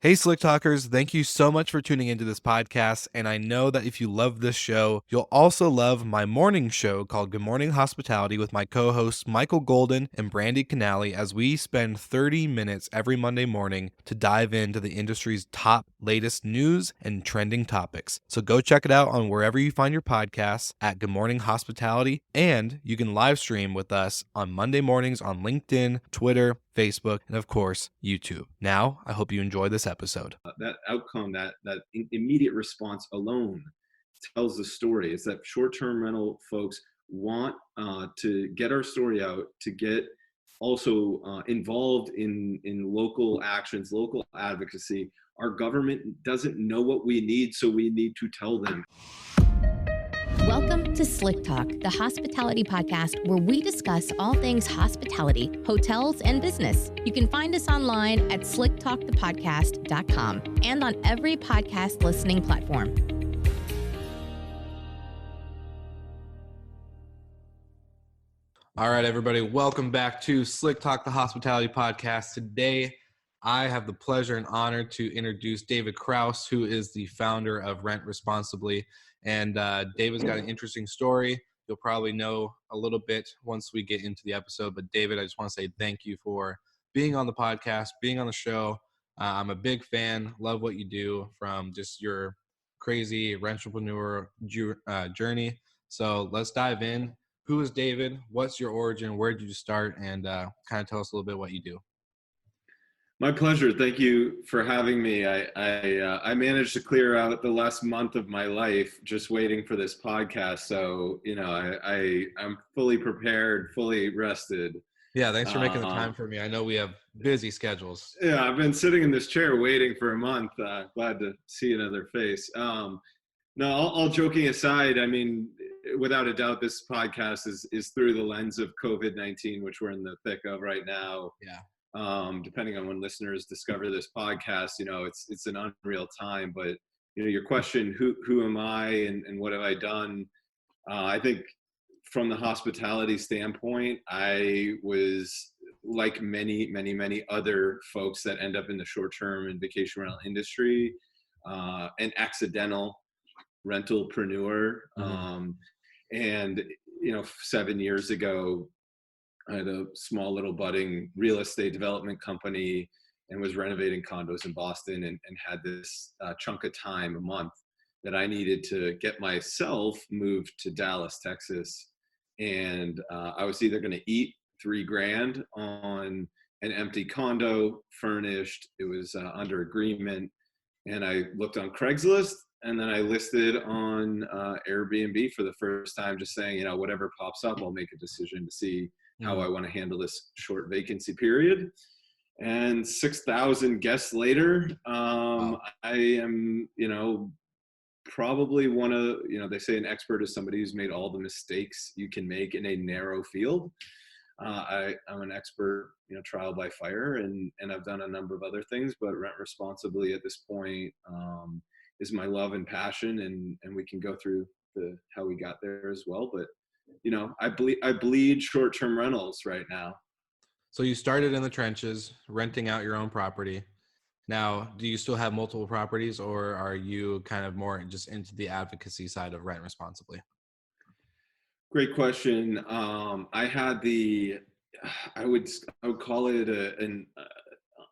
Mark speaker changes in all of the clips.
Speaker 1: Hey, Slick Talkers, thank you so much for tuning into this podcast. And I know that if you love this show, you'll also love my morning show called Good Morning Hospitality with my co hosts Michael Golden and Brandy Canali, as we spend 30 minutes every Monday morning to dive into the industry's top latest news and trending topics. So go check it out on wherever you find your podcasts at Good Morning Hospitality. And you can live stream with us on Monday mornings on LinkedIn, Twitter, Facebook, and of course, YouTube. Now, I hope you enjoy this episode.
Speaker 2: That outcome, that immediate response alone tells the story. It's that short-term rental folks want to get our story out, to get also involved in local actions, local advocacy. Our government doesn't know what we need, so we need to tell them.
Speaker 3: Welcome to Slick Talk, the hospitality podcast where we discuss all things hospitality, hotels, and business. You can find us online at slicktalkthepodcast.com and on every podcast listening platform.
Speaker 1: All right, everybody, welcome back to Slick Talk, the hospitality podcast. Today, I have the pleasure and honor to introduce David Kraus, who is the founder of Rent Responsibly. And David's got an interesting story. You'll probably know a little bit once we get into the episode. But David, I just want to say thank you for being on the podcast, being on the show. I'm a big fan, love what you do, from just your crazy rentrepreneur journey. So let's dive in. Who is David? What's your origin? Where did you start? And kind of tell us a little bit what you do.
Speaker 2: My pleasure. Thank you for having me. I managed to clear out the last month of my life just waiting for this podcast. So, I'm fully prepared, fully rested.
Speaker 1: Yeah, thanks for making the time for me. I know we have busy schedules.
Speaker 2: Yeah, I've been sitting in this chair waiting for a month. Glad to see another face. No, all joking aside, I mean, without a doubt, this podcast is through the lens of COVID-19, which we're in the thick of right now.
Speaker 1: Yeah.
Speaker 2: Depending on when listeners discover this podcast, it's an unreal time. But your question, who am I and what have I done? I think from the hospitality standpoint, I was like many other folks that end up in the short-term and vacation rental industry, an accidental rentalpreneur. And 7 years ago, I had a small little budding real estate development company and was renovating condos in Boston and had this chunk of time, a month, that I needed to get myself moved to Dallas, Texas. And I was either going to eat $3,000 on an empty condo, furnished. It was under agreement. And I looked on Craigslist, and then I listed on Airbnb for the first time, just saying, whatever pops up, I'll make a decision to see how I want to handle this short vacancy period. And 6,000 guests later,
Speaker 1: Wow.
Speaker 2: I am, probably one of, they say an expert is somebody who's made all the mistakes you can make in a narrow field. I'm an expert, trial by fire, and I've done a number of other things, but Rent Responsibly at this point is my love and passion, and we can go through how we got there as well. But I bleed short-term rentals right now.
Speaker 1: So you started in the trenches, renting out your own property. Now, do you still have multiple properties, or are you kind of more just into the advocacy side of Rent Responsibly?
Speaker 2: Great question. I had I would call it an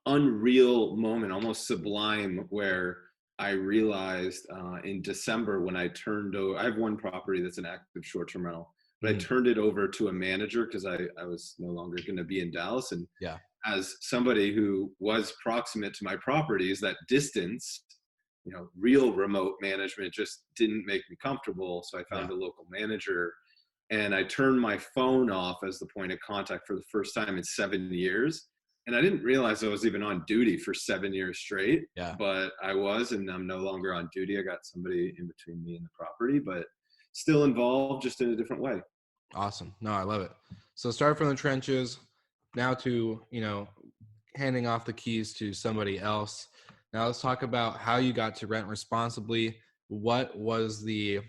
Speaker 2: unreal moment, almost sublime, where I realized in December when I turned over, I have one property that's an active short-term rental, but I turned it over to a manager because I was no longer going to be in Dallas. And
Speaker 1: Yeah.
Speaker 2: as somebody who was proximate to my properties, that distance, real remote management just didn't make me comfortable. So I found a local manager, and I turned my phone off as the point of contact for the first time in 7 years. And I didn't realize I was even on duty for 7 years straight, but I was, and I'm no longer on duty. I got somebody in between me and the property, but still involved, just in a different way.
Speaker 1: Awesome. No, I love it. So start from the trenches now to, handing off the keys to somebody else. Now let's talk about how you got to Rent Responsibly. What was the,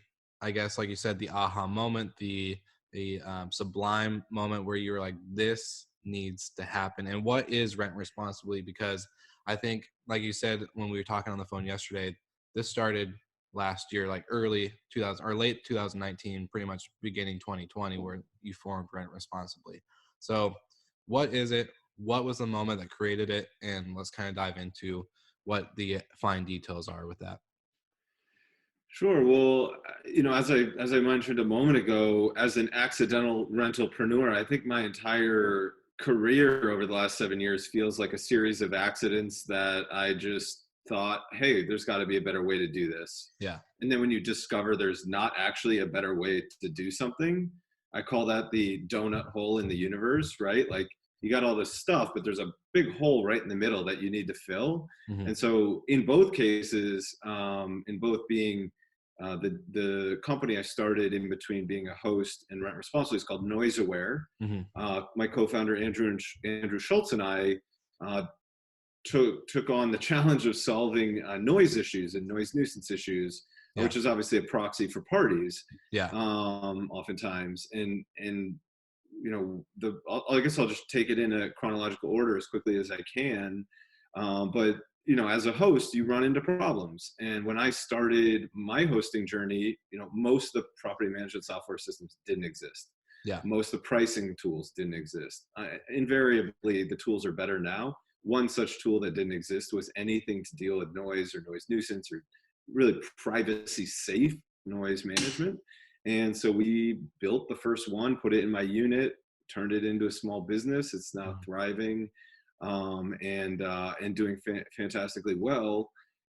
Speaker 1: I guess, like you said, the aha moment, the sublime moment where you were like, this needs to happen? And what is Rent Responsibly? Because I think, like you said when we were talking on the phone yesterday, this started last year, like early 2000 or late 2019, pretty much beginning 2020, where you formed Rent Responsibly. So what is it? What was the moment that created it? And let's kind of dive into what the fine details are with that.
Speaker 2: Sure. Well, as I mentioned a moment ago, as an accidental rentalpreneur, I think my entire career over the last 7 years feels like a series of accidents that I just thought, hey, there's got to be a better way to do this.
Speaker 1: Yeah.
Speaker 2: And then when you discover there's not actually a better way to do something, I call that the donut hole in the universe, right? Like you got all this stuff, but there's a big hole right in the middle that you need to fill.
Speaker 1: Mm-hmm.
Speaker 2: And so in both cases, in both being the company I started in between being a host and Rent Responsibly is called Noise Aware.
Speaker 1: Mm-hmm.
Speaker 2: My co-founder Andrew Schultz and I took on the challenge of solving noise issues and noise nuisance issues,
Speaker 1: Yeah.
Speaker 2: which is obviously a proxy for parties.
Speaker 1: Yeah.
Speaker 2: Oftentimes, and I guess I'll just take it in a chronological order as quickly as I can. But as a host, you run into problems. And when I started my hosting journey, most of the property management software systems didn't exist.
Speaker 1: Yeah.
Speaker 2: Most of the pricing tools didn't exist. Invariably, the tools are better now. One such tool that didn't exist was anything to deal with noise or noise nuisance or really privacy safe noise management. And so we built the first one, put it in my unit, turned it into a small business. It's now thriving and doing fantastically well.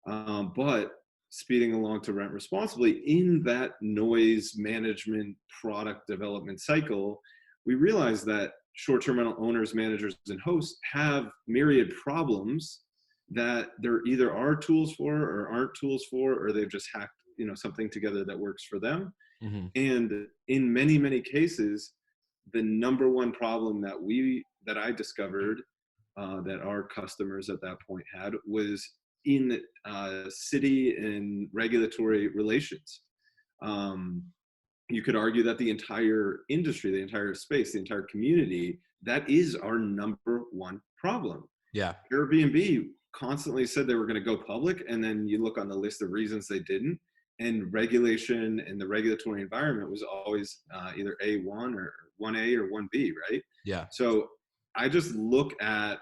Speaker 2: But speeding along to Rent Responsibly, in that noise management product development cycle, we realized that short-term rental owners, managers, and hosts have myriad problems that there either are tools for or aren't tools for, or they've just hacked something together that works for them.
Speaker 1: Mm-hmm.
Speaker 2: And in many, many cases, the number one problem that I discovered that our customers at that point had was in city and regulatory relations. You could argue that the entire industry, the entire space, the entire community, that is our number one problem.
Speaker 1: Yeah.
Speaker 2: Airbnb constantly said they were going to go public, and then you look on the list of reasons they didn't, and regulation and the regulatory environment was always either A1 or 1A or 1B, right?
Speaker 1: Yeah.
Speaker 2: So I just look at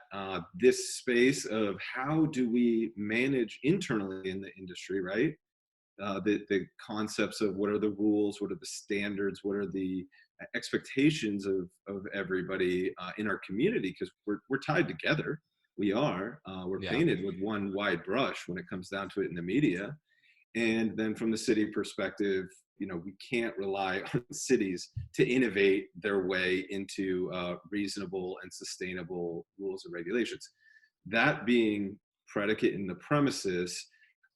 Speaker 2: this space of how do we manage internally in the industry, right? The concepts of what are the rules, what are the standards, what are the expectations of everybody in our community, because we're tied together. We're painted with one wide brush when it comes down to it in the media. And then from the city perspective, we can't rely on cities to innovate their way into reasonable and sustainable rules and regulations. That being predicate in the premises,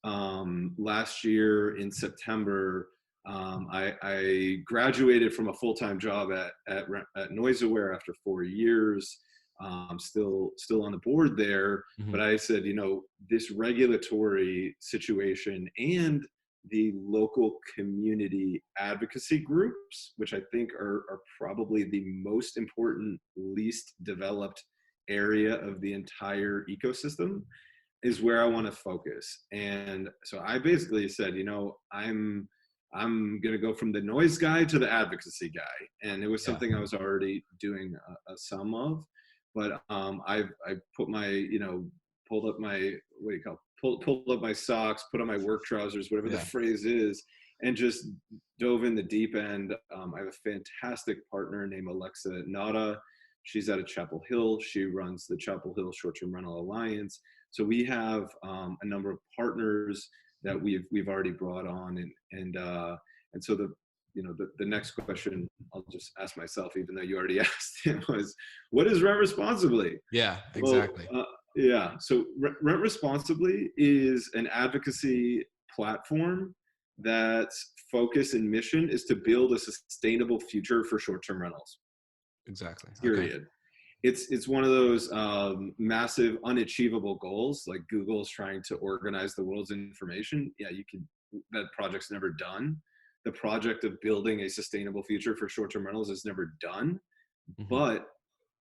Speaker 2: last year in September, I graduated from a full-time job at Noise Aware after 4 years. Still on the board there,
Speaker 1: Mm-hmm.
Speaker 2: but I said, this regulatory situation and the local community advocacy groups, which I think are probably the most important, least developed area of the entire ecosystem, is where I want to focus. And so I basically said, I'm going to go from the noise guy to the advocacy guy. And it was something I was already doing a sum of, but I put my, pulled up my, pulled up my socks, put on my work trousers, whatever the phrase is, and just dove in the deep end. I have a fantastic partner named Alexa Nada. She's out of Chapel Hill. She runs the Chapel Hill Short-Term Rental Alliance. So we have a number of partners that we've already brought on, and so the next question I'll just ask myself, even though you already asked it, was, what is Rent Responsibly?
Speaker 1: Yeah, exactly.
Speaker 2: Well, so Rent Responsibly is an advocacy platform that's focus and mission is to build a sustainable future for short-term rentals.
Speaker 1: Exactly.
Speaker 2: Period. Okay. It's one of those massive unachievable goals, like Google's trying to organize the world's information. Yeah, that project's never done. The project of building a sustainable future for short-term rentals is never done, but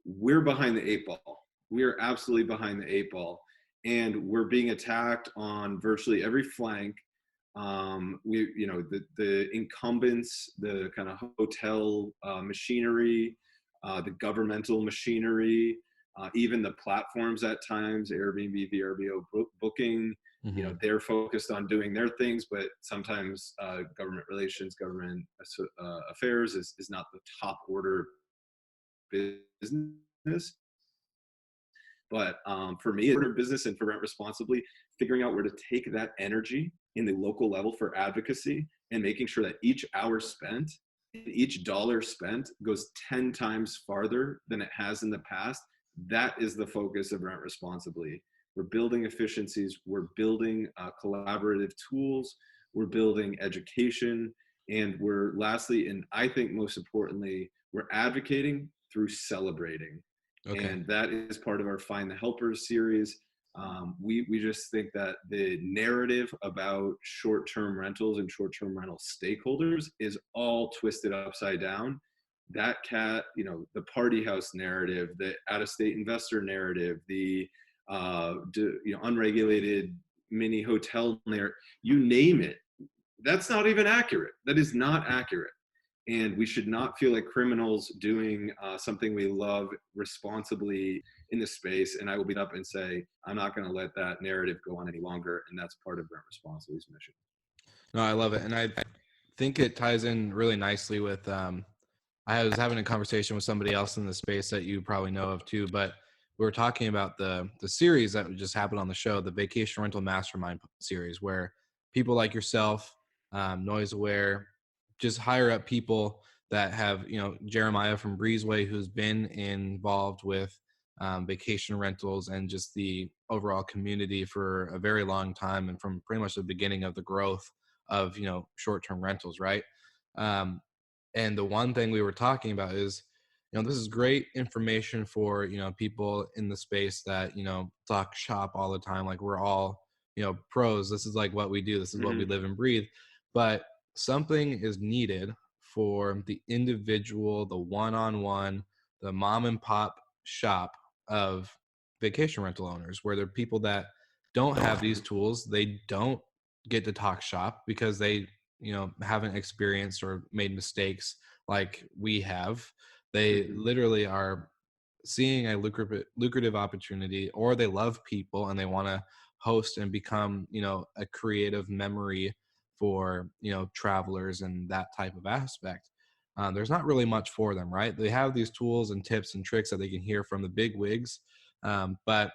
Speaker 2: we're behind the eight ball. We are absolutely behind the eight ball. and we're being attacked on virtually every flank. The incumbents, the kind of hotel machinery, the governmental machinery, even the platforms at times, Airbnb, VRBO, Booking,
Speaker 1: Mm-hmm.
Speaker 2: they're focused on doing their things, but sometimes government relations, government affairs is not the top order business. But for me, in business and for Rent Responsibly, figuring out where to take that energy in the local level for advocacy and making sure that each hour spent, each dollar spent goes 10 times farther than it has in the past. That is the focus of Rent Responsibly. We're building efficiencies, we're building collaborative tools, we're building education, and we're lastly, and I think most importantly, we're advocating through celebrating.
Speaker 1: Okay.
Speaker 2: And that is part of our Find the Helpers series. We just think that the narrative about short-term rentals and short-term rental stakeholders is all twisted upside down. That the party house narrative, the out-of-state investor narrative, the unregulated mini hotel narrative, you name it, that's not even accurate. That is not accurate. And we should not feel like criminals doing something we love responsibly in the space. And I will beat up and say, I'm not going to let that narrative go on any longer. And that's part of Rent Responsibly's mission.
Speaker 1: No, I love it. And I think it ties in really nicely with, I was having a conversation with somebody else in the space that you probably know of too, but we were talking about the series that just happened on the show, the Vacation Rental Mastermind series, where people like yourself, Noise Aware, just hire up people that have, Jeremiah from Breezeway, who's been involved with vacation rentals and just the overall community for a very long time, and from pretty much the beginning of the growth of, short-term rentals, right? And the one thing we were talking about is, this is great information for, people in the space that, talk shop all the time. Like, we're all, pros. This is like what we do. This is what we live and breathe. But something is needed for the individual, the one-on-one, the mom and pop shop of vacation rental owners, where they're people that don't have these tools. They don't get to talk shop because they, haven't experienced or made mistakes like we have. They literally are seeing a lucrative opportunity, or they love people and they want to host and become, a creative memory for, travelers and that type of aspect. There's not really much for them, right? They have these tools and tips and tricks that they can hear from the big wigs, but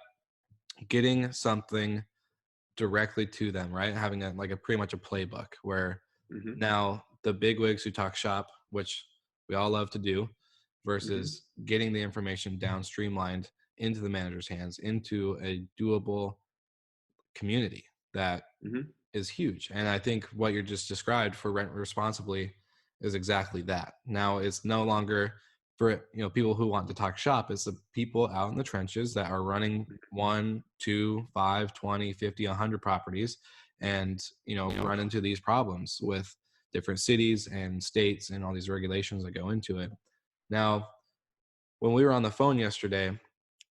Speaker 1: getting something directly to them, right? Having a pretty much a playbook where now the big wigs who talk shop, which we all love to do, versus getting the information down streamlined into the manager's hands, into a doable community that is huge. And I think what you just described for Rent Responsibly is exactly that. Now it's no longer for, people who want to talk shop. It's the people out in the trenches that are running 1, 2, 5, 20, 50, 100 properties, and, run into these problems with different cities and states and all these regulations that go into it. Now, when we were on the phone yesterday,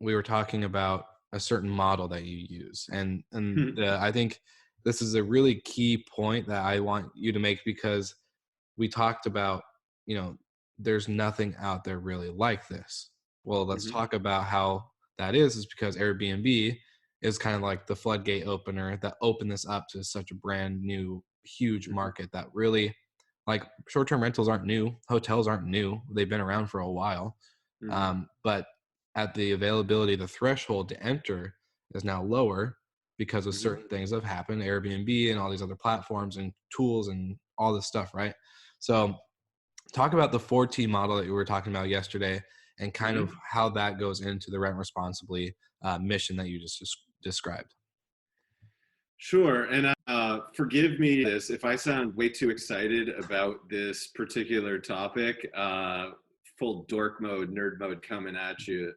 Speaker 1: we were talking about a certain model that you use. And I think this is a really key point that I want you to make, because we talked about, there's nothing out there really like this. Well, let's talk about how that is because Airbnb is kind of like the floodgate opener that opened this up to such a brand new, huge market that really, like, short-term rentals aren't new. Hotels aren't new. They've been around for a while. But at the availability, the threshold to enter is now lower because of certain things that have happened, Airbnb and all these other platforms and tools and all this stuff, right? So talk about the 4T model that you were talking about yesterday and kind of how that goes into the Rent Responsibly mission that you just described.
Speaker 2: Sure. And forgive me if I sound way too excited about this particular topic. Full dork mode, nerd mode coming at you.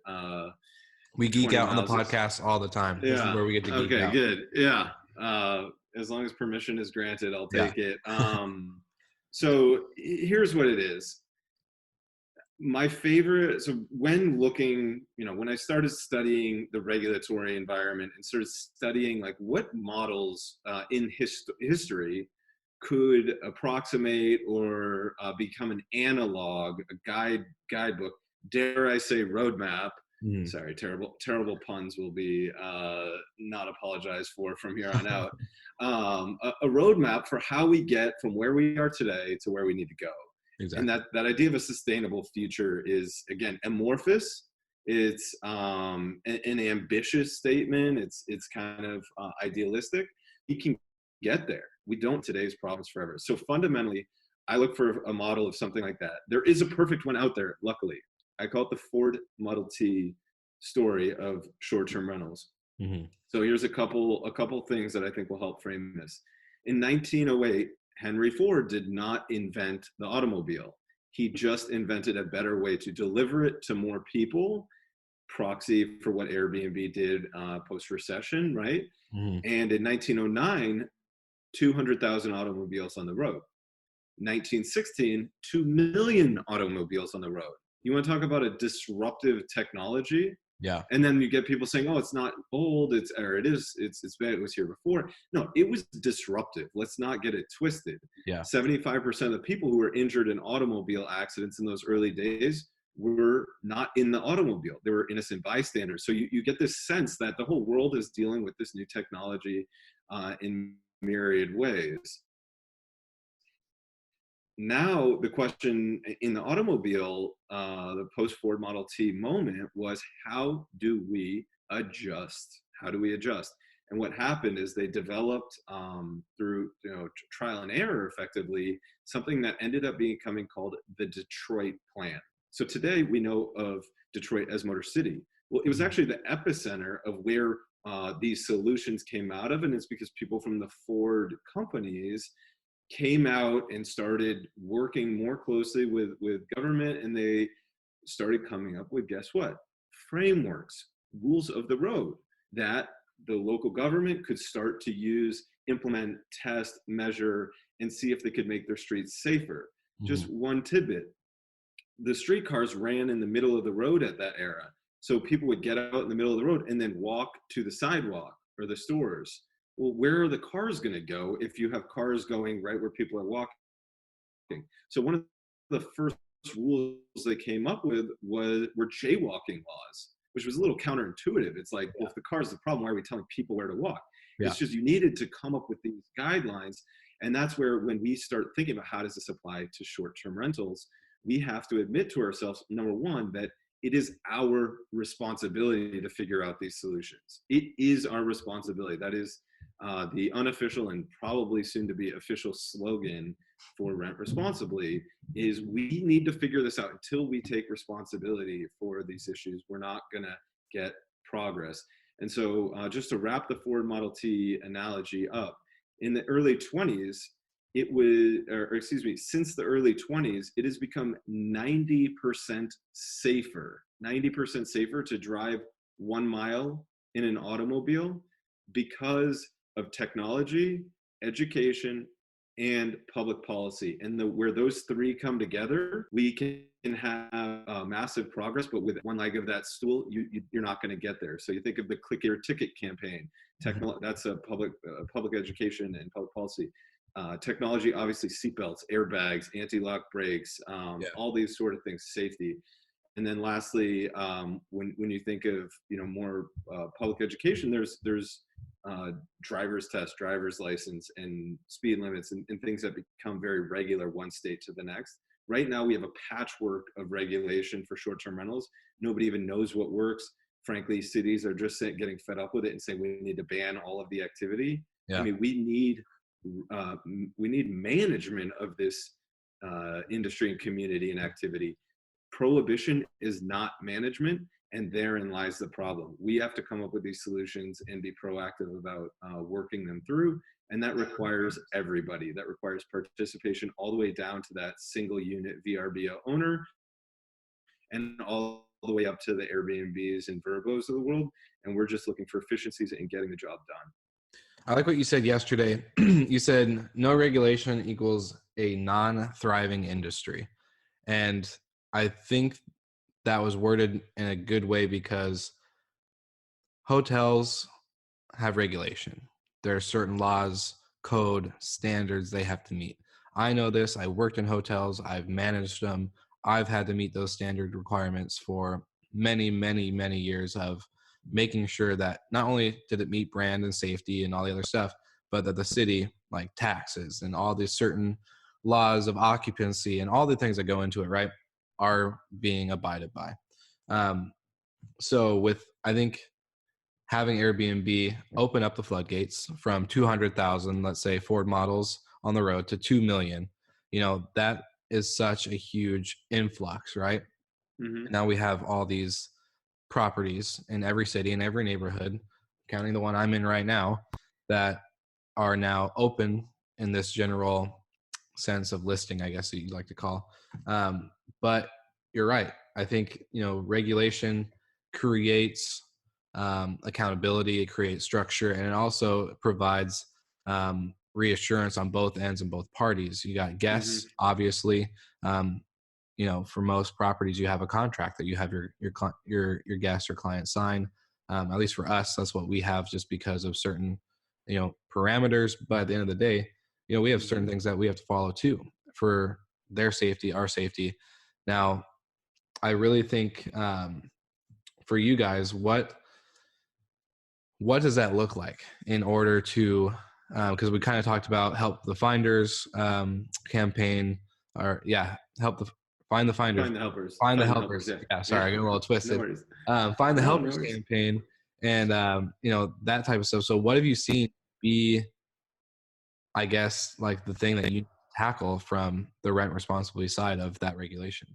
Speaker 1: We geek out on the podcast all the time.
Speaker 2: Yeah.
Speaker 1: This is where we get to geek out.
Speaker 2: Okay, good. Yeah. As long as permission is granted, I'll take it. So here's what it is. My favorite, so when looking, when I started studying the regulatory environment and started studying like what models in history could approximate or become an analog, a guidebook, dare I say roadmap. Sorry, terrible puns will be not apologized for from here on out. A roadmap for how we get from where we are today to where we need to go.
Speaker 1: Exactly.
Speaker 2: And that idea of a sustainable future is, again, amorphous. It's an ambitious statement. It's kind of idealistic. We can get there. We don't today's problems forever. So fundamentally, I look for a model of something like that. There is a perfect one out there, luckily. I call it the Ford Model T story of short-term rentals. So here's a couple things that I think will help frame this. In 1908, Henry Ford did not invent the automobile. He just invented a better way to deliver it to more people, proxy for what Airbnb did post-recession, right? And in 1909, 200,000 automobiles on the road. 1916, 2 million automobiles on the road. You want to talk about a disruptive technology?
Speaker 1: Yeah.
Speaker 2: And then you get people saying, "Oh, it's not old. It's bad. It was here before." No, it was disruptive. Let's not get it twisted.
Speaker 1: Yeah.
Speaker 2: 75% of the people who were injured in automobile accidents in those early days were not in the automobile. They were innocent bystanders. So you get this sense that the whole world is dealing with this new technology in myriad ways. Now, the question in the automobile, the post-Ford Model T moment was, how do we adjust? How do we adjust? And what happened is they developed through trial and error, effectively, something that ended up becoming called the Detroit Plan. So today we know of Detroit as Motor City. Well, it was actually the epicenter of where these solutions came out of, and it's because people from the Ford companies came out and started working more closely with government, and they started coming up with, guess what? Frameworks, rules of the road that the local government could start to use, implement, test, measure, and see if they could make their streets safer. Just one tidbit. The streetcars ran in the middle of the road at that era. So people would get out in the middle of the road and then walk to the sidewalk or the stores. Well, where are the cars going to go if you have cars going right where people are walking? So one of the first rules they came up with were jaywalking laws, which was a little counterintuitive. It's like, well, if the car is the problem, why are we telling people where to walk? It's just you needed to come up with these guidelines. And that's where, when we start thinking about how does this apply to short-term rentals, we have to admit to ourselves, number one, that it is our responsibility to figure out these solutions. It is our responsibility. That is the unofficial and probably soon to be official slogan for Rent Responsibly, is we need to figure this out. Until we take responsibility for these issues, we're not going to get progress. And so just to wrap the Ford Model T analogy up, in the early 20s, since the early 20s, it has become 90% safer to drive 1 mile in an automobile because of technology, education, and public policy. And where those three come together, we can have massive progress, but with one leg of that stool, you're not going to get there. So you think of the Click Your Ticket campaign. That's a public education and public policy. Technology, obviously, seatbelts, airbags, anti-lock brakes, all these sort of things, safety. And then lastly, when you think of more public education, there's driver's test, driver's license, and speed limits, and things that become very regular one state to the next. Right now, we have a patchwork of regulation for short-term rentals. Nobody even knows what works. Frankly, cities are just getting fed up with it and saying we need to ban all of the activity. I mean, we need management of this industry and community and activity. Prohibition is not management, and therein lies the problem. We have to come up with these solutions and be proactive about working them through, and that requires everybody. That requires participation all the way down to that single unit VRBO owner, and all the way up to the Airbnbs and Verbos of the world. And we're just looking for efficiencies and getting the job done.
Speaker 1: I like what you said yesterday. You said no regulation equals a non-thriving industry. And I think that was worded in a good way because hotels have regulation. There are certain laws, code, standards they have to meet. I know this. I worked in hotels. I've managed them. I've had to meet those standard requirements for many, many, many years of making sure that not only did it meet brand and safety and all the other stuff, but that the city, like taxes and all these certain laws of occupancy and all the things that go into it, right, are being abided by. Um, so with, I think, having Airbnb open up the floodgates from 200,000, let's say, Ford models on the road to 2 million, that is such a huge influx, right?
Speaker 2: Mm-hmm.
Speaker 1: And now we have all these properties in every city and every neighborhood, counting the one I'm in right now, that are now open in this general sense of listing, I guess that you'd like to call. But you're right. I think, regulation creates accountability, it creates structure, and it also provides reassurance on both ends and both parties. You got
Speaker 2: Mm-hmm.
Speaker 1: guests, obviously. For most properties, you have a contract that you have your guest or client sign. At least for us, that's what we have, just because of certain parameters. But at the end of the day, we have certain things that we have to follow too for their safety, our safety. Now, I really think for you guys, what does that look like in order to, because we kind of talked about help the finders campaign, or find the finders,
Speaker 2: Find the helpers.
Speaker 1: find the
Speaker 2: Find the helpers.
Speaker 1: helpers.
Speaker 2: Yeah.
Speaker 1: Yeah, sorry, I got a little
Speaker 2: No
Speaker 1: twisted.
Speaker 2: worries.
Speaker 1: Find the
Speaker 2: No
Speaker 1: helpers
Speaker 2: worries.
Speaker 1: campaign, and that type of stuff. So what have you seen be, I guess, like the thing that you tackle from the rent responsibly side of that regulation?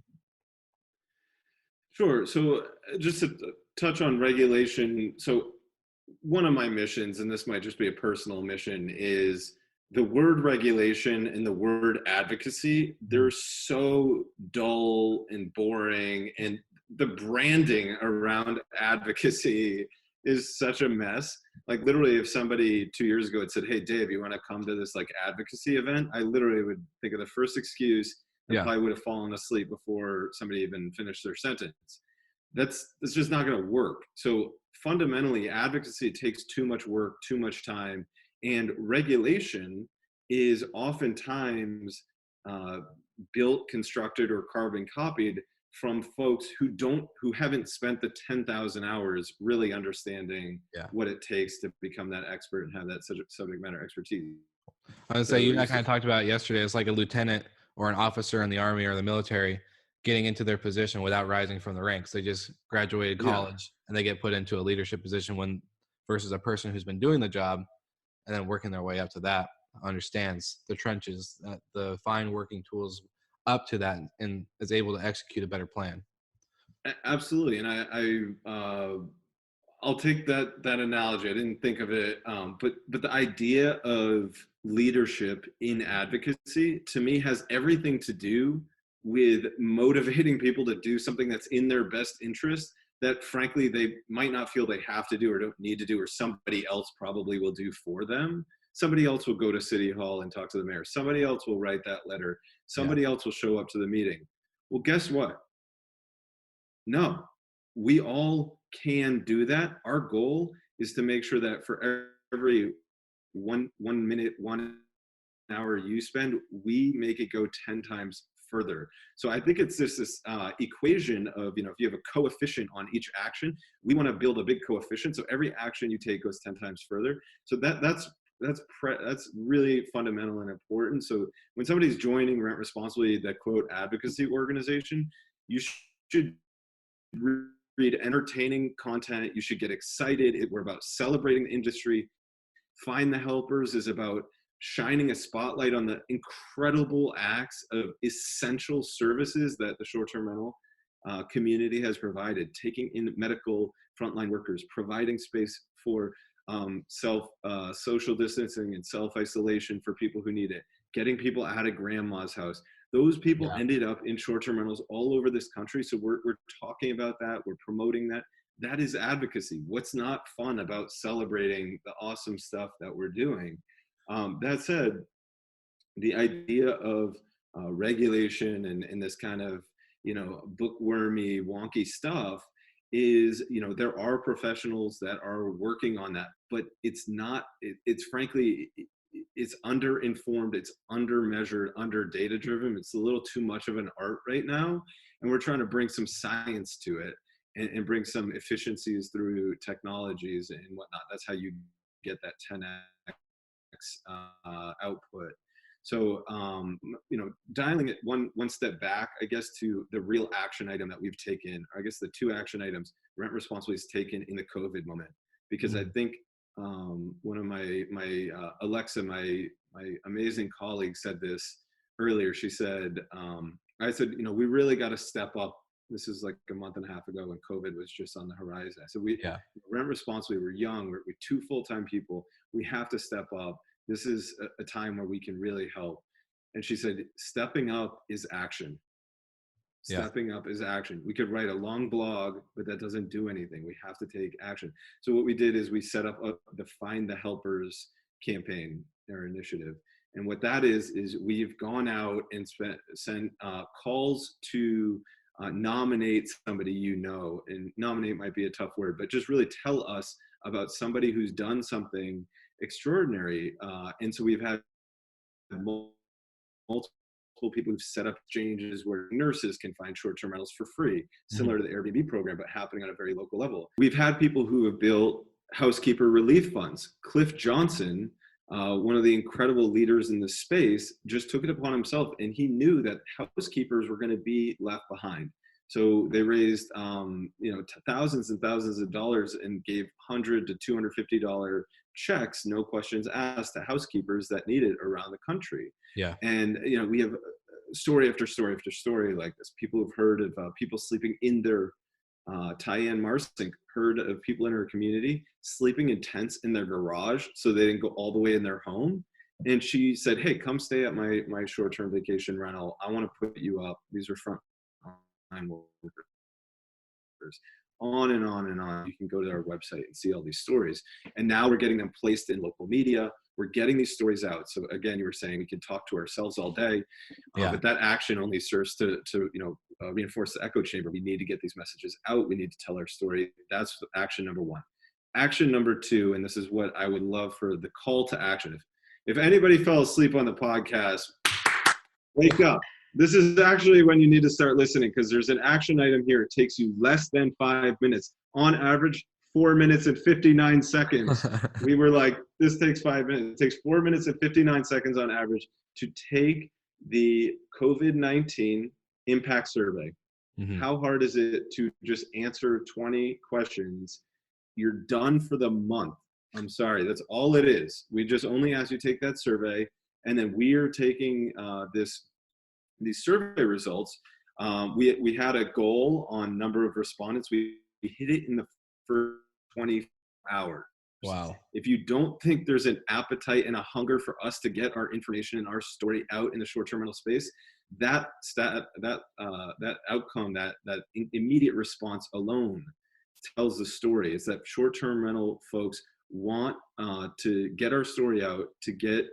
Speaker 2: Sure. So just to touch on regulation. So one of my missions, and this might just be a personal mission, is the word regulation and the word advocacy. They're so dull and boring, and the branding around advocacy is such a mess. Like literally, if somebody 2 years ago had said, "Hey, Dave, you want to come to this like advocacy event?" I literally would think of the first excuse and
Speaker 1: Yeah.
Speaker 2: probably would have fallen asleep before somebody even finished their sentence. That's just not going to work. So fundamentally, advocacy takes too much work, too much time, and regulation is oftentimes uh, built, constructed, or carbon copied from folks who haven't spent the 10,000 hours really understanding
Speaker 1: Yeah.
Speaker 2: what it takes to become that expert and have that subject matter expertise.
Speaker 1: I would say you and I kind of talked about it yesterday. It's like a lieutenant or an officer in the Army or the military getting into their position without rising from the ranks. They just graduated college and they get put into a leadership position versus a person who's been doing the job and then working their way up to that, understands the trenches, the fine working tools up to that, and is able to execute a better plan.
Speaker 2: Absolutely. And I'll take that analogy. I didn't think of it, but the idea of leadership in advocacy to me has everything to do with motivating people to do something that's in their best interest, that frankly they might not feel they have to do or don't need to do, or somebody else probably will do for them. Somebody else will go to City Hall and talk to the mayor. Somebody else will write that letter. Somebody else will show up to the meeting. Well, guess what? No, we all can do that. Our goal is to make sure that for every one minute, 1 hour you spend, we make it go 10 times further. So I think it's this equation of, if you have a coefficient on each action, we want to build a big coefficient. So every action you take goes 10 times further. So that's really fundamental and important. So when somebody's joining Rent Responsibly, that quote advocacy organization, you should read entertaining content. You should get excited. We're about celebrating the industry. Find the Helpers is about shining a spotlight on the incredible acts of essential services that the short-term rental community has provided, taking in medical frontline workers, providing space for social distancing and self-isolation for people who need it, getting people out of grandma's house. Those people ended up in short-term rentals all over this country. So we're talking about that. We're promoting that. That is advocacy. What's not fun about celebrating the awesome stuff that we're doing? That said, the idea of regulation and this kind of bookwormy, wonky stuff, is, there are professionals that are working on that, but it's frankly, it's underinformed, it's undermeasured, under data driven. It's a little too much of an art right now. And we're trying to bring some science to it, and bring some efficiencies through technologies and whatnot. That's how you get that 10x output. So, dialing it one step back, I guess, to the real action item that we've taken, or I guess the two action items Rent Responsibly has taken in the COVID moment, because I think one of my Alexa, my amazing colleague, said this earlier. She said, I said, we really got to step up. This is like a month and a half ago when COVID was just on the horizon. So we Rent Responsibly, we're young, we're two full-time people. We have to step up. This is a time where we can really help. And she said, stepping up is action. Stepping up is action. We could write a long blog, but that doesn't do anything. We have to take action. So what we did is we set up the Find the Helpers campaign, our initiative. And what that is we've gone out and sent calls to nominate somebody, and nominate might be a tough word, but just really tell us about somebody who's done something extraordinary. And so we've had multiple people who've set up exchanges where nurses can find short-term rentals for free, similar to the Airbnb program, but happening on a very local level. We've had people who have built housekeeper relief funds. Cliff Johnson, one of the incredible leaders in this space, just took it upon himself, and he knew that housekeepers were going to be left behind. So they raised, thousands and thousands of dollars and gave $100 to $250 checks, no questions asked, to housekeepers that need it around the country.
Speaker 1: Yeah.
Speaker 2: And, we have story after story after story like this. People have heard of people sleeping in their, Tyann Marsink heard of people in her community sleeping in tents in their garage so they didn't go all the way in their home. And she said, hey, come stay at my short-term vacation rental. I want to put you up. These are frontline workers. On and on and on. You can go to our website and see all these stories. And now we're getting them placed in local media. We're getting these stories out. So again, you were saying we can talk to ourselves all day, but that action only serves to reinforce the echo chamber. We need to get these messages out. We need to tell our story. That's action number one. Action number two, and this is what I would love for the call to action. If anybody fell asleep on the podcast, wake up. This is actually when you need to start listening, because there's an action item here. It takes you less than 5 minutes. On average, 4 minutes and 59 seconds. We were like, this takes 5 minutes. It takes 4 minutes and 59 seconds on average to take the COVID-19 impact survey. How hard is it to just answer 20 questions? You're done for the month. I'm sorry, that's all it is. We just only ask you to take that survey, and then we are taking these survey results. We had a goal on number of respondents. We hit it in the first 20 hours.
Speaker 1: Wow.
Speaker 2: If you don't think there's an appetite and a hunger for us to get our information and our story out in the short-term rental space, that outcome, that immediate response alone tells the story. It's that short-term rental folks want to get our story out, to get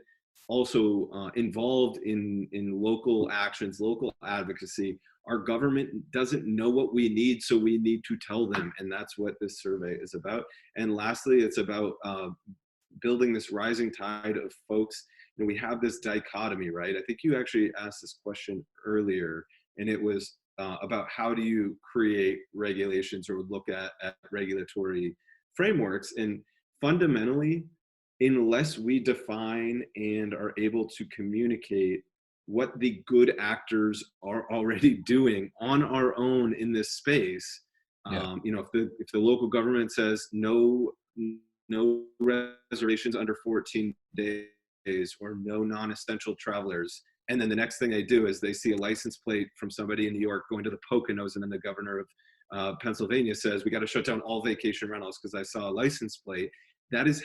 Speaker 2: also involved in local actions, local advocacy. Our government doesn't know what we need, so we need to tell them, and that's what this survey is about. And lastly, it's about building this rising tide of folks. We have this dichotomy, right? I think you actually asked this question earlier, and it was about how do you create regulations or look at regulatory frameworks. And fundamentally, unless we define and are able to communicate what the good actors are already doing on our own in this space, if the local government says no reservations under 14 days or no non-essential travelers, and then the next thing they do is they see a license plate from somebody in New York going to the Poconos, and then the governor of Pennsylvania says we got to shut down all vacation rentals because I saw a license plate. That is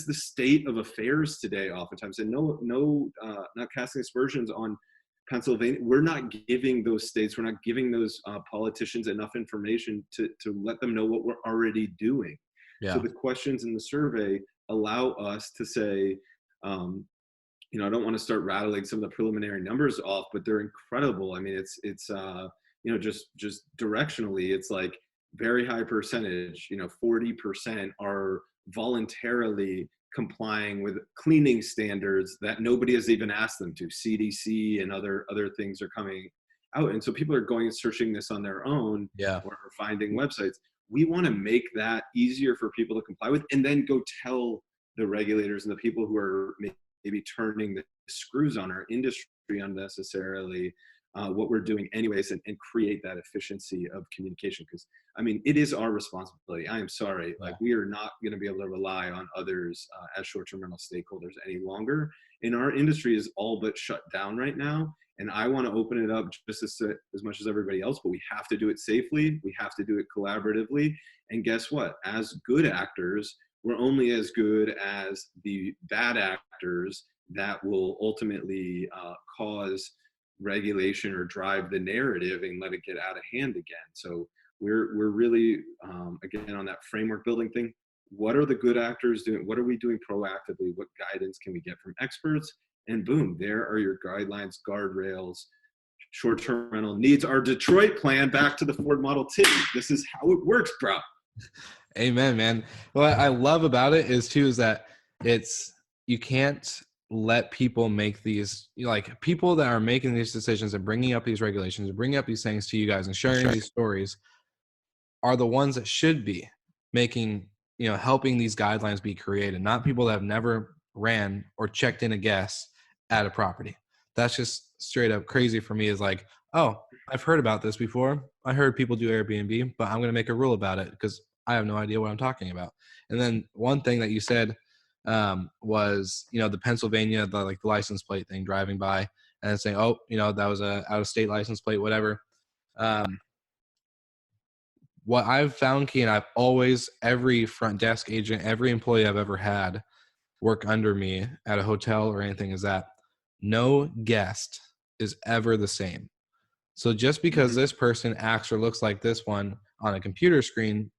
Speaker 2: the state of affairs today, oftentimes. And not casting aspersions on Pennsylvania. We're not giving those states, we're not giving those politicians enough information to let them know what we're already doing. So the questions in the survey allow us to say, I don't want to start rattling some of the preliminary numbers off, but they're incredible. I mean, it's just directionally, it's like very high percentage, 40% are voluntarily complying with cleaning standards that nobody has even asked them to. CDC and other things are coming out. And so people are going and searching this on their own,
Speaker 1: Yeah.
Speaker 2: or finding websites. We want to make that easier for people to comply with, and then go tell the regulators and the people who are maybe turning the screws on our industry unnecessarily, what we're doing anyways, and create that efficiency of communication. Because I mean, it is our responsibility. I am sorry, like, we are not going to be able to rely on others as short-term rental stakeholders any longer. And our industry is all but shut down right now. And I want to open it up just as much as everybody else, but we have to do it safely. We have to do it collaboratively. And guess what? As good actors, we're only as good as the bad actors that will ultimately cause regulation or drive the narrative and let it get out of hand again. So we're really, again, on that framework building thing. What are the good actors doing? What are we doing proactively? What guidance can we get from experts? And boom, there are your guidelines, guardrails. Short-term rental needs our Detroit plan back to the Ford Model T. This is how it works, bro.
Speaker 1: Amen, man. What I love about it is that you can't let people make these, like, people that are making these decisions and bringing up these regulations and bringing up these things to you guys and sharing these stories are the ones that should be making, helping these guidelines be created, not people that have never ran or checked in a guest at a property. That's just straight up crazy for me. Is like, oh, I've heard about this before. I heard people do Airbnb, but I'm going to make a rule about it because I have no idea what I'm talking about. And then one thing that you said was, the Pennsylvania, the license plate thing, driving by and saying, oh, that was a out of state license plate, whatever. What I've found, Key, and every front desk agent, every employee I've ever had work under me at a hotel or anything, is that no guest is ever the same. So just because this person acts or looks like this one on a computer screen,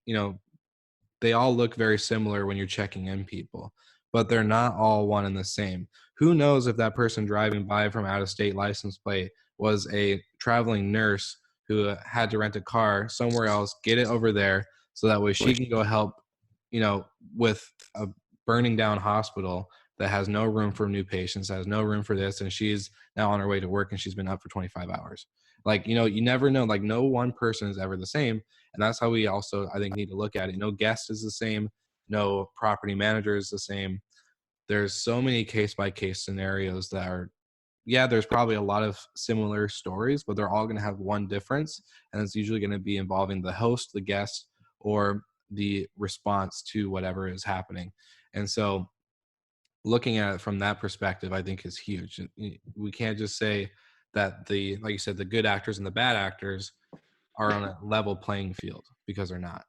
Speaker 1: they all look very similar when you're checking in people, but they're not all one and the same. Who knows if that person driving by from out of state license plate was a traveling nurse who had to rent a car somewhere else, get it over there, so that way she can go help, with a burning down hospital that has no room for new patients, has no room for this, and she's now on her way to work and she's been up for 25 hours. Like, you never know. Like, no one person is ever the same. And that's how we also, I think, need to look at it. No guest is the same. No property manager is the same. There's so many case-by-case scenarios that are, there's probably a lot of similar stories, but they're all going to have one difference. And it's usually going to be involving the host, the guest, or the response to whatever is happening. And so looking at it from that perspective, I think is huge. We can't just say that like you said, the good actors and the bad actors are on a level playing field, because they're not.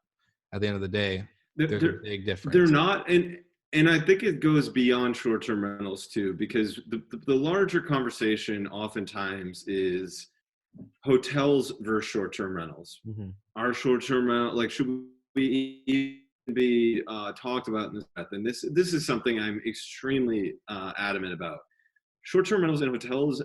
Speaker 1: At the end of the day, there's a big difference.
Speaker 2: They're not. And I think it goes beyond short-term rentals too, because the larger conversation oftentimes is hotels versus short-term rentals. Mm-hmm. Our short-term rental, like, should we even be talked about in this path? And this is something I'm extremely adamant about. Short-term rentals in hotels,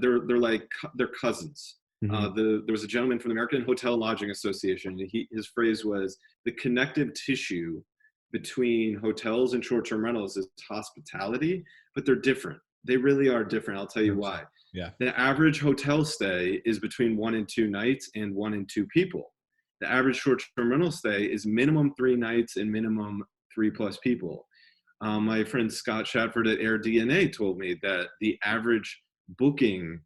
Speaker 2: they're cousins. Mm-hmm. There was a gentleman from the American Hotel Lodging Association. His phrase was, the connective tissue between hotels and short-term rentals is hospitality, but they're different. They really are different. I'll tell you why.
Speaker 1: Yeah.
Speaker 2: The average hotel stay is between 1 and 2 nights and 1 and 2 people. The average short-term rental stay is minimum 3 nights and minimum 3+ people. My friend Scott Shatford at AirDNA told me that the average booking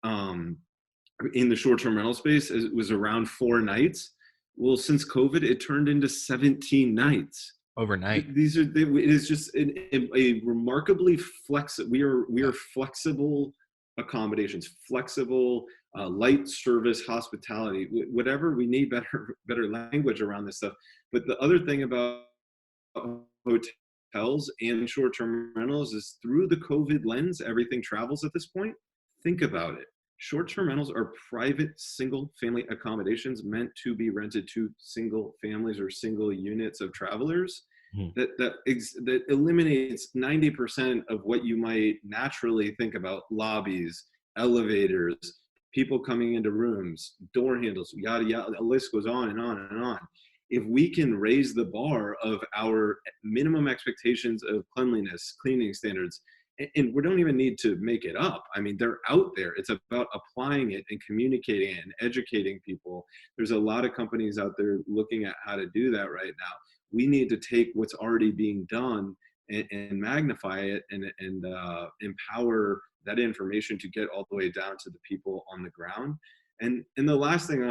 Speaker 2: in the short-term rental space was around 4 nights. Well, since COVID, it turned into 17 nights
Speaker 1: overnight.
Speaker 2: It is just a remarkably flexible. We are flexible accommodations, flexible light service, hospitality, whatever we need. Better language around this stuff. But the other thing about hotels and short-term rentals is, through the COVID lens, everything travels at this point. Think about it. Short-term rentals are private single-family accommodations meant to be rented to single families or single units of travelers. Mm-hmm. That eliminates 90% of what you might naturally think about: lobbies, elevators, people coming into rooms, door handles, yada, yada, the list goes on and on and on. If we can raise the bar of our minimum expectations of cleanliness, cleaning standards, and we don't even need to make it up. I mean, they're out there. It's about applying it and communicating it and educating people. There's a lot of companies out there looking at how to do that right now. We need to take what's already being done and magnify it and empower that information to get all the way down to the people on the ground. And the last thing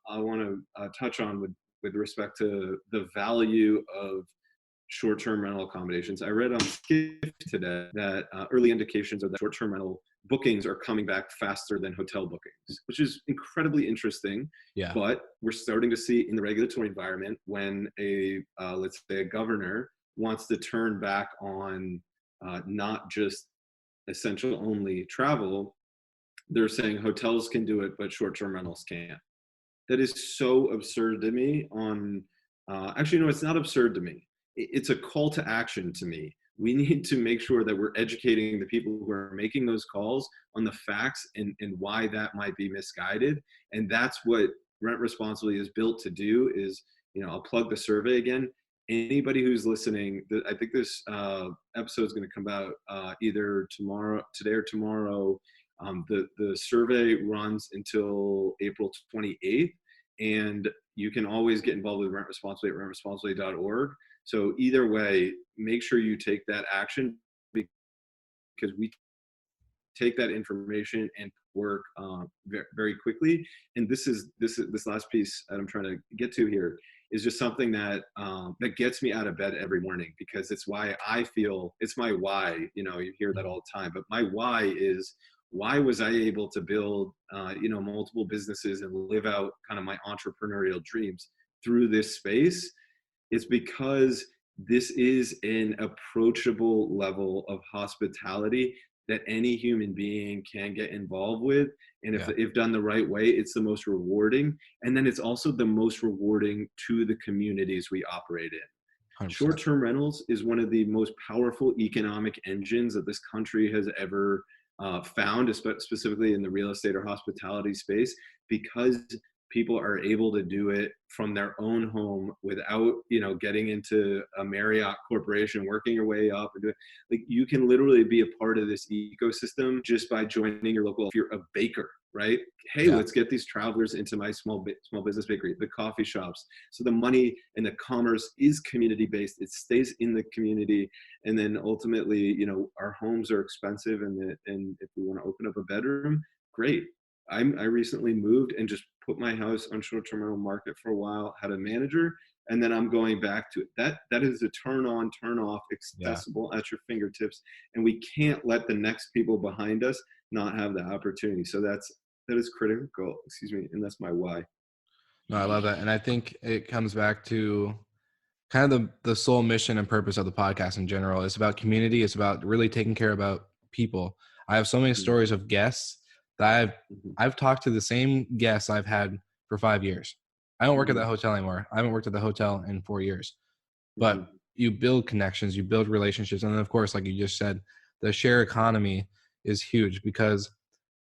Speaker 2: I want to touch on with respect to the value of short-term rental accommodations. I read on Skift today that early indications are that short-term rental bookings are coming back faster than hotel bookings, which is incredibly interesting.
Speaker 1: Yeah.
Speaker 2: But we're starting to see in the regulatory environment when let's say a governor wants to turn back on not just essential only travel, they're saying hotels can do it, but short-term rentals can't. That is so absurd to me. Actually, no, it's not absurd to me. It's a call to action to me. We need to make sure that we're educating the people who are making those calls on the facts and why that might be misguided. And that's what Rent Responsibly is built to do. Is, I'll plug the survey again. Anybody who's listening, I think this episode is going to come out either today or tomorrow. The survey runs until April 28th, and you can always get involved with Rent Responsibly at rentresponsibly.org. So either way, make sure you take that action, because we take that information and work very quickly. And this last piece that I'm trying to get to here is just something that that gets me out of bed every morning, because it's why I feel it's my why. You hear that all the time, but my why is, why was I able to build multiple businesses and live out kind of my entrepreneurial dreams through this space? It's because this is an approachable level of hospitality that any human being can get involved with. And if done the right way, it's the most rewarding. And then it's also the most rewarding to the communities we operate in. 100%. Short-term rentals is one of the most powerful economic engines that this country has ever found, specifically in the real estate or hospitality space, because people are able to do it from their own home without, getting into a Marriott corporation, working your way up and like, you can literally be a part of this ecosystem just by joining your local, if you're a baker, right? Hey, let's get these travelers into my small business bakery, the coffee shops. So the money and the commerce is community based. It stays in the community. And then ultimately, our homes are expensive, and if we want to open up a bedroom, great. I recently moved and just put my house on short-term rental market for a while, had a manager, and then I'm going back to it. That is a turn on, turn off, accessible at your fingertips. And we can't let the next people behind us not have the opportunity. So that is critical, and that's my why.
Speaker 1: No, I love that. And I think it comes back to kind of the sole mission and purpose of the podcast in general. It's about community. It's about really taking care about people. I have so many stories of guests that I've talked to the same guests I've had for 5 years. I don't work at that hotel anymore. I haven't worked at the hotel in 4 years. But you build connections, you build relationships. And then, of course, like you just said, the share economy is huge, because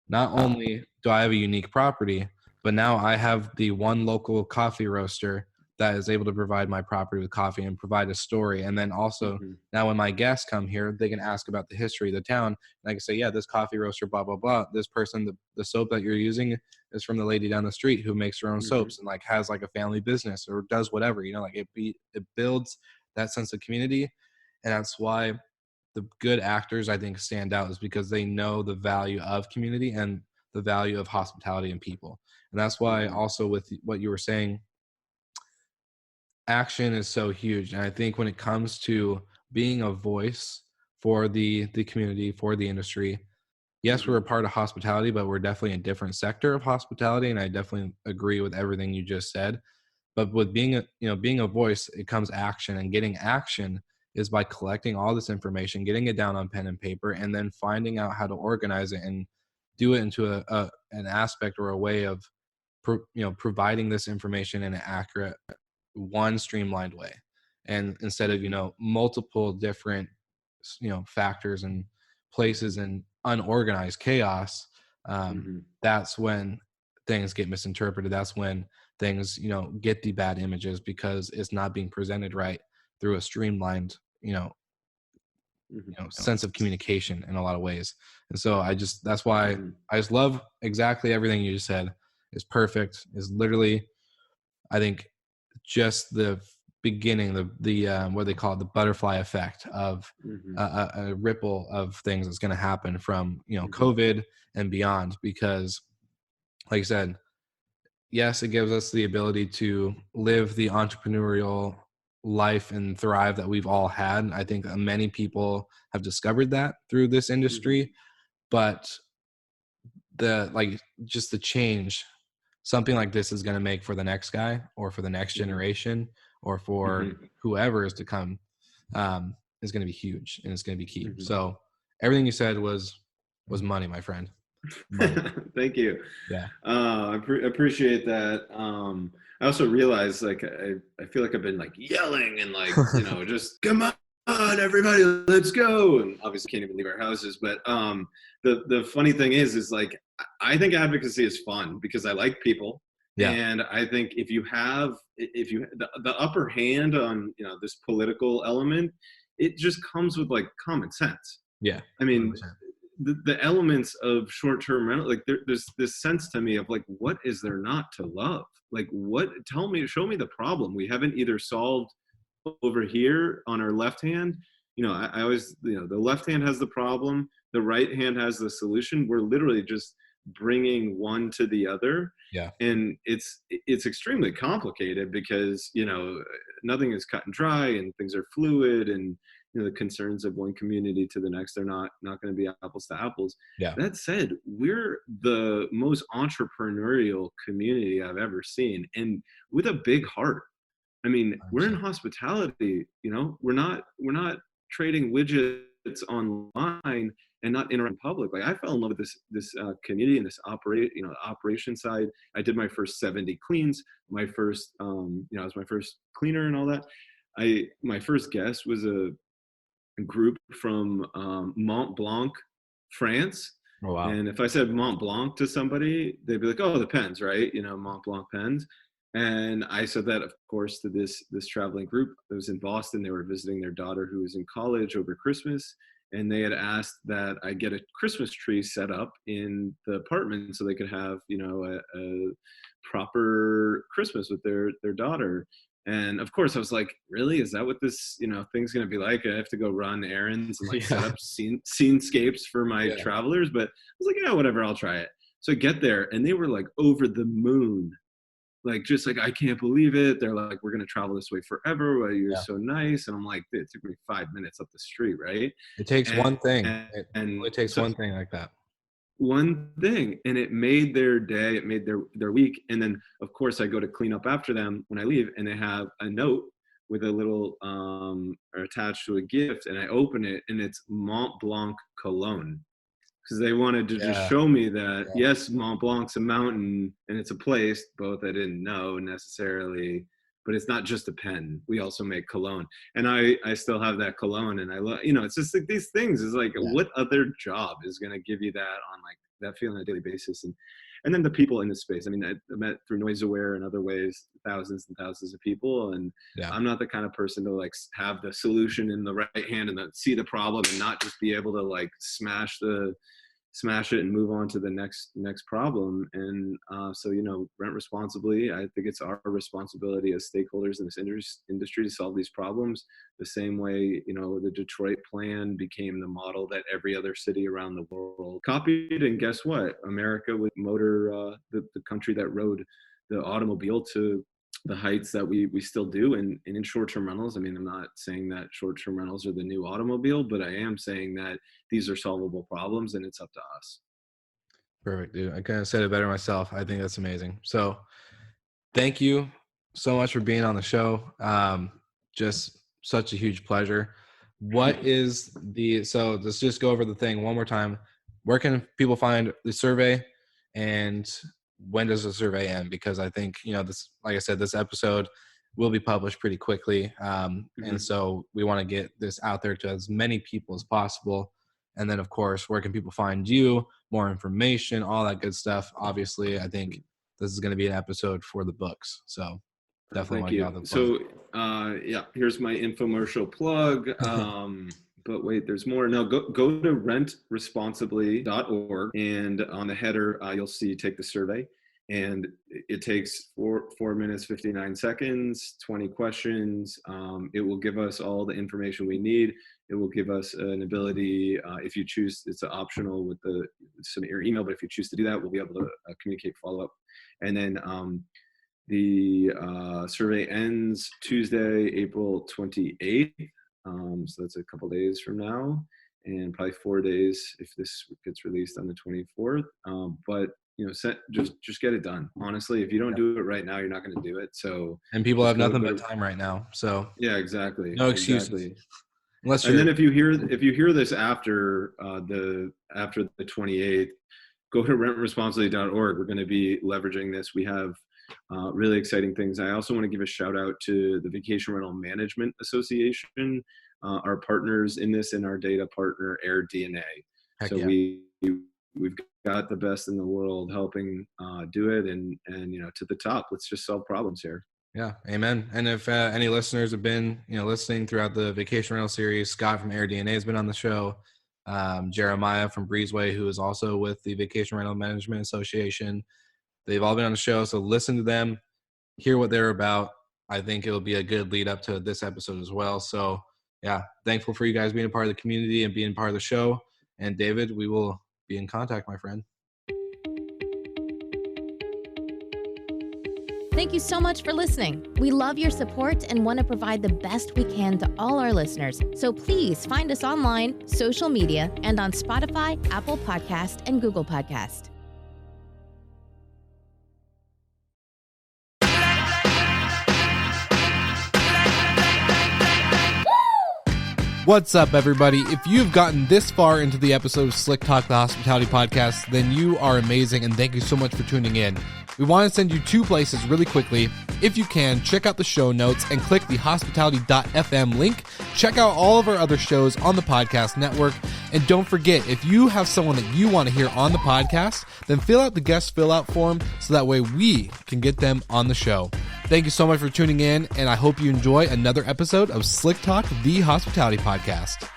Speaker 1: not only do I have a unique property, but now I have the one local coffee roaster that is able to provide my property with coffee and provide a story. And then also now when my guests come here, they can ask about the history of the town. And I can say, yeah, this coffee roaster, blah, blah, blah. This person, the soap that you're using is from the lady down the street who makes her own soaps and like has like a family business or does whatever, like it builds that sense of community. And that's why the good actors, I think, stand out, is because they know the value of community and the value of hospitality and people. And that's why also with what you were saying, action is so huge. And I think when it comes to being a voice for the community, for the industry, yes, we're a part of hospitality, but we're definitely a different sector of hospitality. And I definitely agree with everything you just said. But with being a voice, it comes action, and getting action is by collecting all this information, getting it down on pen and paper, and then finding out how to organize it and do it into an aspect or a way of providing this information in an accurate, one streamlined way. And instead of multiple different factors and places and unorganized chaos, that's when things get misinterpreted. That's when things, get the bad images because it's not being presented right through a streamlined, sense of communication in a lot of ways. And so that's why I just love exactly everything you just said. Is perfect. Is literally, I think, just the beginning, the what they call it, the butterfly effect of a ripple of things that's going to happen from COVID and beyond. Because, like I said, yes, it gives us the ability to live the entrepreneurial life and thrive that we've all had. I think many people have discovered that through this industry, but just the change something like this is going to make for the next guy or for the next generation or for whoever is to come is going to be huge, and it's going to be key. So everything you said was money, my friend. Money.
Speaker 2: Thank you.
Speaker 1: Yeah.
Speaker 2: I appreciate that. I also realized I feel like I've been yelling and just come on everybody, let's go. And obviously can't even leave our houses. But the funny thing is I think advocacy is fun because I like people. Yeah. And I think if you have the upper hand on, this political element, it just comes with common sense.
Speaker 1: Yeah.
Speaker 2: I mean, the elements of short-term rental, there's this sense to me of what is there not to love? Show me the problem we haven't either solved over here on our left hand. I always, the left hand has the problem, the right hand has the solution. We're literally just bringing one to the other.
Speaker 1: Yeah.
Speaker 2: And it's extremely complicated because, nothing is cut and dry and things are fluid, and the concerns of one community to the next, they're not going to be apples to apples.
Speaker 1: Yeah.
Speaker 2: That said, we're the most entrepreneurial community I've ever seen, and with a big heart. I mean, 100%. We're in hospitality, we're not trading widgets online and not interacting in public. I fell in love with this community and this operation side. I did my first 70 cleans, my first, I was my first cleaner and all that. My first guest was a group from Mont Blanc, France.
Speaker 1: Oh, wow.
Speaker 2: And if I said Mont Blanc to somebody, they'd be like, oh, the pens, right? Mont Blanc pens. And I said that, of course, to this traveling group that was in Boston. They were visiting their daughter who was in college over Christmas. And they had asked that I get a Christmas tree set up in the apartment so they could have, a proper Christmas with their daughter. And of course I was like, really? Is that what this, thing's going to be like? I have to go run errands and set up scenescapes for my travelers. But I was like, yeah, whatever, I'll try it. So I get there and they were over the moon. I can't believe it. They're like, we're going to travel this way forever. Well, you're so nice. And I'm like, it took me 5 minutes up the street, right?
Speaker 1: It takes one thing. It takes one thing like that.
Speaker 2: One thing. And it made their day. It made their week. And then, of course, I go to clean up after them when I leave. And they have a note with a little, or attached to a gift. And I open it and it's Mont Blanc cologne. Because they wanted to just show me that, yes, Mont Blanc's a mountain and it's a place, both I didn't know necessarily, but it's not just a pen. We also make cologne. And I still have that cologne, and I love, it's just these things is what other job is going to give you that on that feeling on a daily basis? And then the people in this space. I mean, I met through Noise Aware and other ways, thousands and thousands of people. And I'm not the kind of person to have the solution in the right hand and then see the problem and not just be able to smash it and move on to the next problem. And so, Rent Responsibly, I think it's our responsibility as stakeholders in this industry to solve these problems the same way, the Detroit plan became the model that every other city around the world copied. And guess what? America would motor the country that rode the automobile to the heights that we still do. And in short-term rentals, I mean, I'm not saying that short-term rentals are the new automobile, but I am saying that these are solvable problems and it's up to us.
Speaker 1: Perfect, dude. I couldn't have said it better myself. I think that's amazing. So thank you so much for being on the show. Just such a huge pleasure. What is so let's just go over the thing one more time. Where can people find the survey, and when does the survey end? Because I think, this, like I said, this episode will be published pretty quickly. And so we want to get this out there to as many people as possible. And then, of course, where can people find you, more information, all that good stuff. Obviously, I think this is going to be an episode for the books. So definitely want to get out the plug.
Speaker 2: So here's my infomercial plug. But wait, there's more. No, go to rentresponsibly.org, and on the header, you'll see take the survey. And it takes 4 minutes, 59 seconds, 20 questions. It will give us all the information we need. It will give us an ability, if you choose, it's optional with submit your email, but if you choose to do that, we'll be able to communicate follow-up. And then the survey ends Tuesday, April 28th. So that's a couple days from now, and probably 4 days if this gets released on the 24th. But just get it done. Honestly, if you don't do it right now, you're not going to do it. So,
Speaker 1: and people have nothing but time right now. So
Speaker 2: yeah, exactly.
Speaker 1: No excuses.
Speaker 2: Exactly.
Speaker 1: And
Speaker 2: then if you hear this after the 28th, go to rentresponsibly.org. We're going to be leveraging this. We have really exciting things. I also want to give a shout out to the Vacation Rental Management Association, our partners in this, and our data partner AirDNA.
Speaker 1: Heck
Speaker 2: so
Speaker 1: yeah.
Speaker 2: we've got the best in the world helping do it, and to the top. Let's just solve problems here.
Speaker 1: Yeah, amen. And if any listeners have been listening throughout the Vacation Rental series, Scott from AirDNA has been on the show. Jeremiah from Breezeway, who is also with the Vacation Rental Management Association. They've all been on the show, so listen to them, hear what they're about. I think it'll be a good lead up to this episode as well. So, yeah, thankful for you guys being a part of the community and being part of the show. And David, we will be in contact, my friend.
Speaker 3: Thank you so much for listening. We love your support and want to provide the best we can to all our listeners. So please find us online, social media, and on Spotify, Apple Podcast, and Google Podcast.
Speaker 4: What's up, everybody? If you've gotten this far into the episode of Slick Talk, the Hospitality Podcast, then you are amazing, and thank you so much for tuning in. We want to send you 2 places really quickly. If you can, check out the show notes and click the hospitality.fm link. Check out all of our other shows on the podcast network. And don't forget, if you have someone that you want to hear on the podcast, then fill out the guest fill-out form so that way we can get them on the show. Thank you so much for tuning in, and I hope you enjoy another episode of Slick Talk, the Hospitality Podcast.